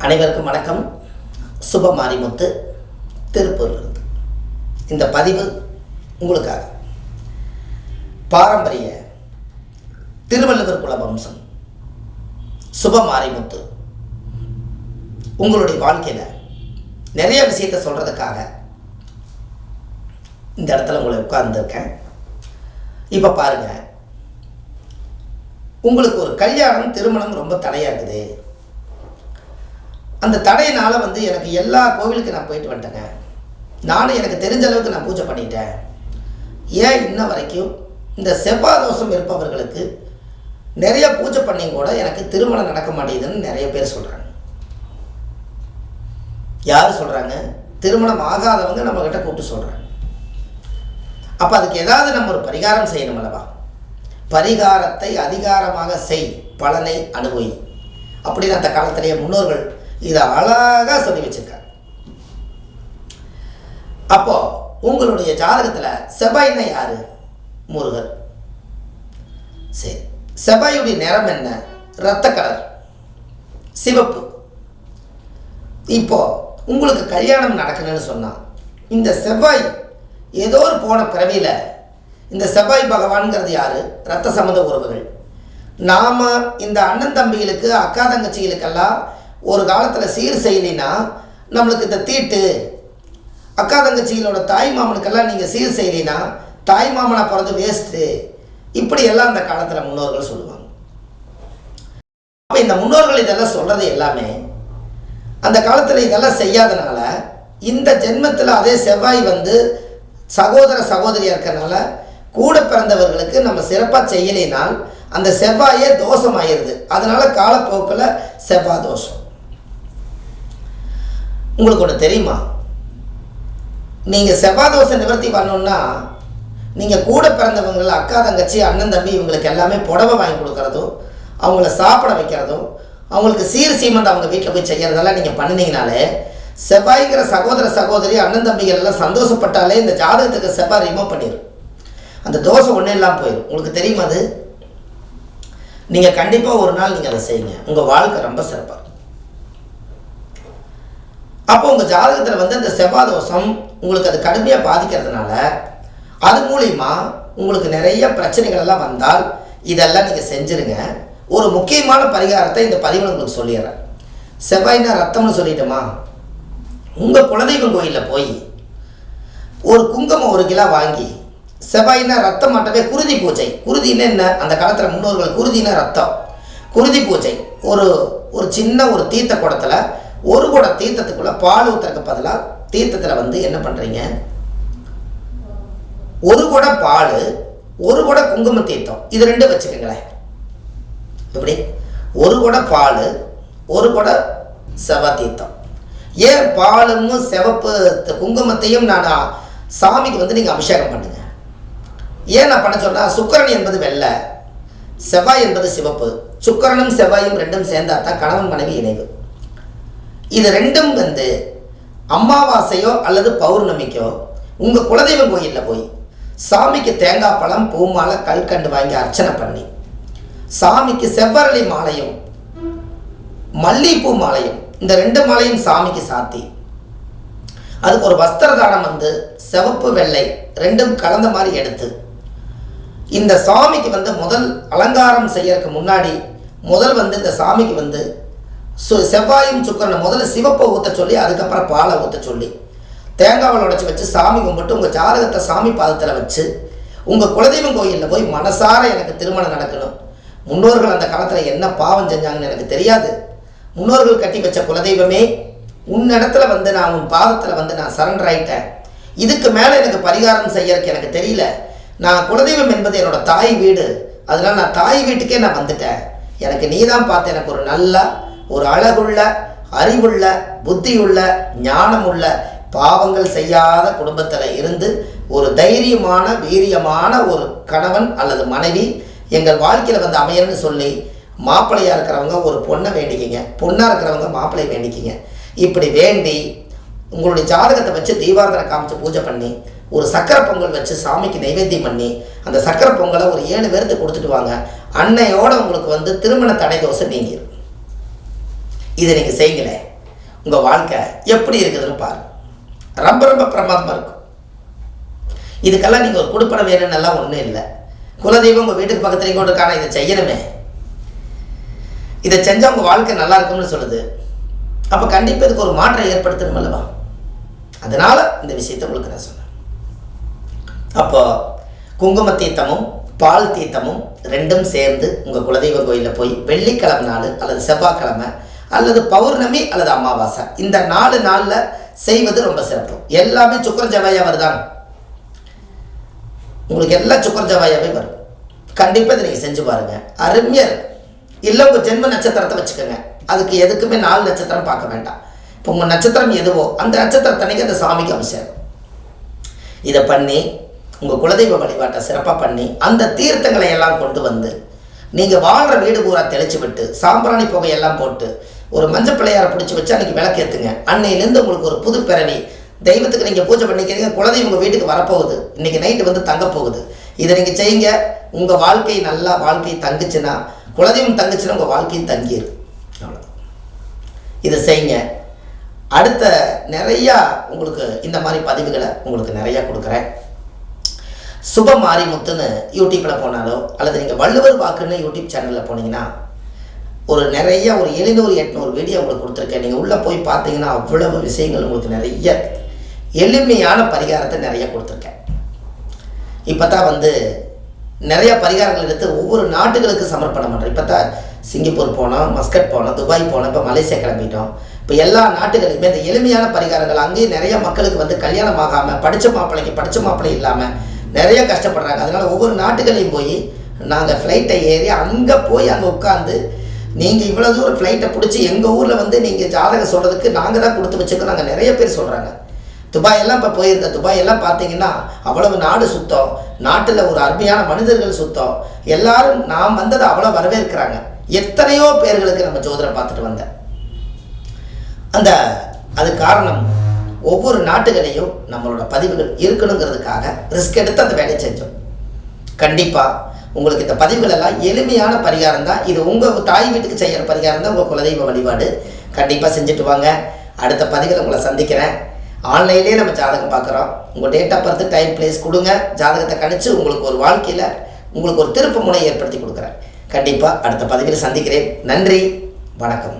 அனைவருக்கும் வணக்கம். சுப மாரிமுத்து, திருப்பூரிலிருந்து. இந்த பதிவு உங்களுக்காக. பாரம்பரிய திருவள்ளுவர் குல வம்சம் சுப மாரிமுத்து உங்களுடைய வாழ்க்கையில் நிறைய விஷயத்தை சொல்கிறதுக்காக இந்த இடத்துல உங்களை உட்கார்ந்துருக்கேன். இப்போ பாருங்கள், உங்களுக்கு ஒரு கல்யாணம் திருமணம் ரொம்ப தடையாக இருக்குது. அந்த தடையினால் எனக்கு எல்லா கோவிலுக்கு நான் போயிட்டு வந்துட்டேங்க. நானும் எனக்கு தெரிஞ்ச அளவுக்கு நான் பூஜை பண்ணிட்டேன். ஏன் இன்ன வரைக்கும் இந்த செவ்வாய் தோஷம் இருப்பவர்களுக்கு நிறைய பூஜை பண்ணி கூட எனக்கு திருமணம் நடக்க மாட்டேங்குதுன்னு நிறைய பேர் சொல்கிறாங்க. யார் சொல்கிறாங்க? திருமணம் ஆகாதவங்க நம்மக்கிட்ட கூப்பிட்டு சொல்கிறாங்க. அப்போ அதுக்கு ஏதாவது நம்ம ஒரு பரிகாரம் செய்யணும் அல்லவா? பரிகாரத்தை அதிகாரமாக செய், பலனை அனுபவி அப்படின்னு அந்த காலத்திலேயே முன்னோர்கள் இதை அழகாக சொல்லி வச்சிருக்காங்க. அப்போ உங்களுடைய ஜாதகத்தில் செவ்வாய்னா யாரு? முருகர். சரி, செவ்வாயுடைய நிறம் என்ன? இரத்த கலர், சிவப்பு. இப்போ உங்களுக்கு கல்யாணம் நடக்கணும்னு சொன்னால் இந்த செவ்வாய் ஏதோ ஒரு போன பிறவியில், இந்த செவ்வாய் பகவான்கிறது யாரு? இரத்த சம்மந்த உறவுகள். நாம் இந்த அண்ணன் தம்பிகளுக்கு அக்கா தங்கச்சிகளுக்கெல்லாம் ஒரு காலத்தில் சீர் செய்யலினா நம்மளுக்கு இந்த தீட்டு, அக்கா தங்கச்சிகளோட தாய் மாமனுக்கெல்லாம் நீங்கள் சீர் செய்யலினா தாய் மாமனை பிறந்து வேஸ்ட்டு, இப்படியெல்லாம் அந்த காலத்தில் முன்னோர்கள் சொல்லுவாங்க. அப்போ இந்த முன்னோர்கள் இதெல்லாம் சொல்கிறது எல்லாமே அந்த காலத்தில் இதெல்லாம் செய்யாதனால இந்த ஜென்மத்தில் அதே செவ்வாய் சகோதர சகோதரியாக இருக்கிறனால கூட பிறந்தவர்களுக்கு நம்ம சிறப்பாக செய்யலினால் அந்த செவ்வாயே தோஷமாயிருது. அதனால் காலப்போக்கில் செவ்வாய் தோஷம். உங்களுக்கு ஒன்று தெரியுமா? நீங்கள் செவ்வாய் தோஷம் நிவர்த்தி பண்ணணுன்னா நீங்கள் கூட பிறந்தவங்களை அக்கா தங்கச்சி அண்ணன் தம்பி இவங்களுக்கு எல்லாமே புடவை வாங்கி கொடுக்குறதும், அவங்கள சாப்பிட வைக்கிறதும், அவங்களுக்கு சீர் சீமந்தம் அவங்க வீட்டில் போய் செய்கிறதெல்லாம் நீங்கள் பண்ணினீங்கனாலே செவ்வாய்ங்கிற சகோதர சகோதரி அண்ணன் தம்பிகள் எல்லாம் சந்தோஷப்பட்டாலே இந்த ஜாதகத்துக்கு செவ்வாய் ரிமூவ் பண்ணிடும். அந்த தோஷம் ஒன்றும் இல்லாமல் போயிடும். உங்களுக்கு தெரியுமா அது? நீங்கள் கண்டிப்பாக ஒரு நாள் நீங்கள் அதை செய்யுங்க. உங்கள் வாழ்க்கை ரொம்ப சிறப்பாக. அப்போ உங்கள் ஜாதகத்தில் அந்த செவ்வாய் தோஷம் உங்களுக்கு அது கடுமையாக பாதிக்கிறதுனால அது மூலிமா உங்களுக்கு நிறைய பிரச்சனைகள் எல்லாம் வந்தால் இதெல்லாம் நீங்கள் செஞ்சுருங்க. ஒரு முக்கியமான பரிகாரத்தை இந்த பதிவில் உங்களுக்கு சொல்லிடுறேன். செவ்வாய்னா ரத்தம்னு சொல்லிட்டோமா? உங்கள் குலதெய்வம் கோயிலில் போய் ஒரு குங்குமம் 1 கிலோ வாங்கி, செவ்வாய்னா ரத்தம் மாட்டவே குருதி பூஜை. குருதின்னு என்ன? அந்த காலத்தில் முன்னோர்கள் குருதினா ரத்தம். குருதி பூஜை ஒரு சின்ன ஒரு தீர்த்த குடத்தில் 1 குடம் தீர்த்தத்துக்குள்ளே பால் ஊற்றுறதுக்கு பதிலாக தீர்த்தத்தில் என்ன பண்ணுறீங்க? 1 குடம் பால், 1 குடம் குங்கும தீர்த்தம், இது 2 வச்சுக்கோங்களேன். எப்படி? 1 குடம் பால், 1 குடம் செவ்வாய் தீர்த்தம். ஏன் பாலும் சிவப்பு குங்குமத்தையும் நான் சாமிக்கு நீங்கள் அபிஷேகம் பண்ணுங்க. ஏன் நான் பண்ண சொன்னால், சுக்கிரன் என்பது வெள்ளை, செவ்வாய் என்பது சிவப்பு. சுக்கிரனும் செவ்வாயும் 2 சேர்ந்தா தான் கணவன் மனைவி இணைவு. இது 2ம் அமாவாசையோ அல்லது பௌர்ணமிக்கோ உங்கள் குலதெய்வம் கோயிலில் போய் சாமிக்கு தேங்காய் பழம், பூமாலை, கல்கண்டு வாங்கி அர்ச்சனை பண்ணி, சாமிக்கு செவ்வரளி மாலையும் மல்லிகைப்பூ மாலையும், இந்த 2 மாலையும் சாமிக்கு சாத்தி, அதுக்கு ஒரு வஸ்திர தானம் சிவப்பு வெள்ளை 2ம் கலந்த மாதிரி எடுத்து, இந்த சாமிக்கு முதல் அலங்காரம் செய்யறதுக்கு முன்னாடி முதல் இந்த சாமிக்கு செவ்வாயும் சுக்கிரனை முதல்ல சிவப்பை ஊற்ற சொல்லி, அதுக்கப்புறம் பாலை ஊற்ற சொல்லி, தேங்காவில் உடைச்சி வச்சு சாமி கும்பிட்டு உங்கள் ஜாதகத்தை சாமி பாதத்தில் வச்சு உங்கள் குலதெய்வம் கோயிலில் போய் மனசார எனக்கு திருமணம் நடக்கணும். முன்னோர்கள் அந்த காலத்தில் என்ன பாவம் செஞ்சாங்கன்னு எனக்கு தெரியாது. முன்னோர்கள் கட்டி வச்ச குலதெய்வமே, உன்னிடத்துல நான் உன் பாதத்தில் நான் சரண்டர் ஆகிட்டேன். இதுக்கு மேலே எனக்கு பரிகாரம் செய்யறதுக்கு எனக்கு தெரியல. நான் குலதெய்வம் என்பது என்னோடய தாய் வீடு. அதனால் நான் தாய் வீட்டுக்கே நான் வந்துட்டேன். எனக்கு நீ தான் பார்த்து எனக்கு ஒரு நல்ல, ஒரு அழகுள்ள, அறிவுள்ள, புத்தியுள்ள, ஞானமுள்ள, பாவங்கள் செய்யாத குடும்பத்தில் இருந்து ஒரு தைரியமான வீரியமான ஒரு கணவன் அல்லது மனைவி எங்கள் வாழ்க்கையில் அமையணும்னு சொல்லி மாப்பிள்ளையாக இருக்கிறவங்க ஒரு பொண்ணை வேண்டிக்கிங்க, பொண்ணாக இருக்கிறவங்க மாப்பிள்ளை வேண்டிக்கிங்க. இப்படி வேண்டி உங்களுடைய ஜாதகத்தை வச்சு தீபாராதனை காமிச்சு பூஜை பண்ணி ஒரு சக்கரை பொங்கல் வச்சு சாமிக்கு நைவேத்தியம் பண்ணி அந்த சக்கரை பொங்கலை ஒரு 7 பேருக்கு கொடுத்துட்டு வாங்க. அன்னையோடு உங்களுக்கு திருமண தடை தோசை நீங்கிடும். இதை நீங்கள் செய்யுங்களேன். உங்கள் வாழ்க்கை எப்படி இருக்குதுன்னு பாருங்கள். ரொம்ப ரொம்ப பிரமாதமாக இருக்கும். இதுக்கெல்லாம் நீங்கள் ஒரு கொடுப்பனம் வேணும்னெல்லாம் ஒன்றும் இல்லை. குலதெய்வம் உங்கள் வீட்டுக்கு பக்கத்தில் இங்கே இருக்கான இதை செய்யணுமே, இதை செஞ்சால் உங்கள் வாழ்க்கை நல்லா இருக்கும்னு சொல்லுது. அப்போ கண்டிப்பாக இதுக்கு ஒரு மாற்றம் ஏற்படுத்தணும் அல்லவா? அதனால் இந்த விஷயத்தை உங்களுக்கு நான் சொன்னேன். அப்போ குங்கும தீர்த்தமும் பால் தீர்த்தமும் ரெண்டும் சேர்ந்து உங்கள் குலதெய்வ கோயிலில் போய் வெள்ளிக்கிழமை நாள் அல்லது செவ்வாய்க்கிழமை அல்லது பௌர்ணமி அல்லது அமாவாசை இந்த 4 நாளில் செய்வது ரொம்ப சிறப்பு. எல்லாமே சுக்கர ஜவாயா வருதாங்க, உங்களுக்கு எல்லாம் சுக்கர ஜவாயாவே வரும். கண்டிப்பாக இதை நீங்கள் செஞ்சு பாருங்கள், அருமையாக இருக்கும். இல்லை உங்கள் ஜென்ம நட்சத்திரத்தை வச்சுக்கோங்க, அதுக்கு எதுக்குமே 4 நட்சத்திரம் பார்க்க வேண்டாம். இப்போ உங்கள் நட்சத்திரம் எதுவோ அந்த நட்சத்திரத்தன்னைக்கு அந்த சாமிக்கு அபிஷேகம் இதை பண்ணி உங்கள் குலதெய்வ வழிபாட்டை சிறப்பாக பண்ணி அந்த தீர்த்தங்களை எல்லாம் கொண்டு வந்து நீங்கள் வாழ்கிற வீடு பூரா தெளிச்சு விட்டு சாம்பிராணி புகையெல்லாம் போட்டு ஒரு மஞ்சள் பிள்ளையாரை பிடிச்சி வச்சு அன்றைக்கி விளக்கேற்றுங்க. அன்னையிலேருந்து உங்களுக்கு ஒரு புது பிறவி. தெய்வத்துக்கு நீங்கள் பூஜை பண்ணிக்கிறீங்க, குலதெய்வம் உங்கள் வீட்டுக்கு வரப்போகுது, இன்றைக்கி நைட்டு வந்து தங்க போகுது. இதை நீங்கள் செய்யுங்க. உங்கள் வாழ்க்கை நல்லா வாழ்க்கை தங்குச்சுன்னா, குலதெய்வம் தங்குச்சுன்னா உங்கள் வாழ்க்கையும் தங்கிடும். அவ்வளோதான். இதை செய்யுங்க. அடுத்த நிறையா உங்களுக்கு இந்த மாதிரி பதிவுகளை உங்களுக்கு நிறையா கொடுக்குறேன். சுப மாரிமுத்துன்னு யூடியூப்பில் போனாலோ அல்லது நீங்கள் வள்ளுவர் வாக்குன்னு யூடியூப் சேனலில் போனீங்கன்னா ஒரு 700-800 வீடியோ உங்களுக்கு கொடுத்துருக்கேன். நீங்கள் உள்ளே போய் பார்த்தீங்கன்னா அவ்வளவு விஷயங்கள் உங்களுக்கு நிறைய எளிமையான பரிகாரத்தை நிறைய கொடுத்துருக்கேன். இப்போ தான் நிறையா பரிகாரங்கள் எடுத்து ஒவ்வொரு நாட்டுகளுக்கு சமர்ப்பணம் பண்ணுறேன். இப்போ தான் சிங்கப்பூர் போனோம், மஸ்கட் போனோம், துபாய் போனோம், இப்போ மலேசியா கிளம்பிட்டோம். இப்போ எல்லா நாட்டுகளுமே இந்த எளிமையான பரிகாரங்கள் அங்கேயும் நிறைய மக்களுக்கு கல்யாணம் ஆகாமல் படித்த மாப்பிள்ளை இல்லாமல் நிறைய கஷ்டப்படுறாங்க. அதனால் ஒவ்வொரு நாட்டுகளையும் போய் நாங்கள் ஃப்ளைட்டை ஏறி அங்கே போய் அங்கே உட்காந்து நீங்கள் இவ்வளோ தூரம் ஃப்ளைட்டை பிடிச்சி எங்கள் ஊரில் நீங்கள் ஜாதகம் சொல்கிறதுக்கு நாங்கள் தான் கொடுத்து வச்சுருக்கோம். நாங்கள் நிறைய பேர் சொல்கிறாங்க. துபாயெல்லாம் இப்போ போயிருந்தேன். துபாயெல்லாம் பார்த்தீங்கன்னா அவ்வளவு நாடு சுத்தம், நாட்டில் ஒரு அருமையான மனிதர்கள் சுத்தம், எல்லாரும் நாம் வந்ததை அவ்வளோ வரவேற்கிறாங்க. எத்தனையோ பேர்களுக்கு நம்ம ஜோதிடம் பார்த்துட்டு வந்தேன். அது காரணம் ஒவ்வொரு நாட்டுகளையும் நம்மளோட பதிவுகள் இருக்கணுங்கிறதுக்காக ரிஸ்க் எடுத்து அந்த வேலையை செஞ்சோம். கண்டிப்பாக உங்களுக்கு இந்த பதிவுகள் எல்லாம் எளிமையான பரிகாரம் தான். இது உங்கள் தாய் வீட்டுக்கு செய்கிற பரிகாரம் தான், உங்கள் குலதெய்வ வழிபாடு. கண்டிப்பாக செஞ்சுட்டு வாங்க. அடுத்த பதிவில் உங்களை சந்திக்கிறேன். ஆன்லைன்லேயே நம்ம ஜாதகம் பார்க்குறோம். உங்கள் date of birth, time, place கொடுங்க. ஜாதகத்தை கணிச்சு உங்களுக்கு ஒரு வாழ்க்கையில் உங்களுக்கு ஒரு திருப்பு முனை ஏற்படுத்தி கொடுக்குறேன். கண்டிப்பாக அடுத்த பதிவில் சந்திக்கிறேன். நன்றி, வணக்கம்.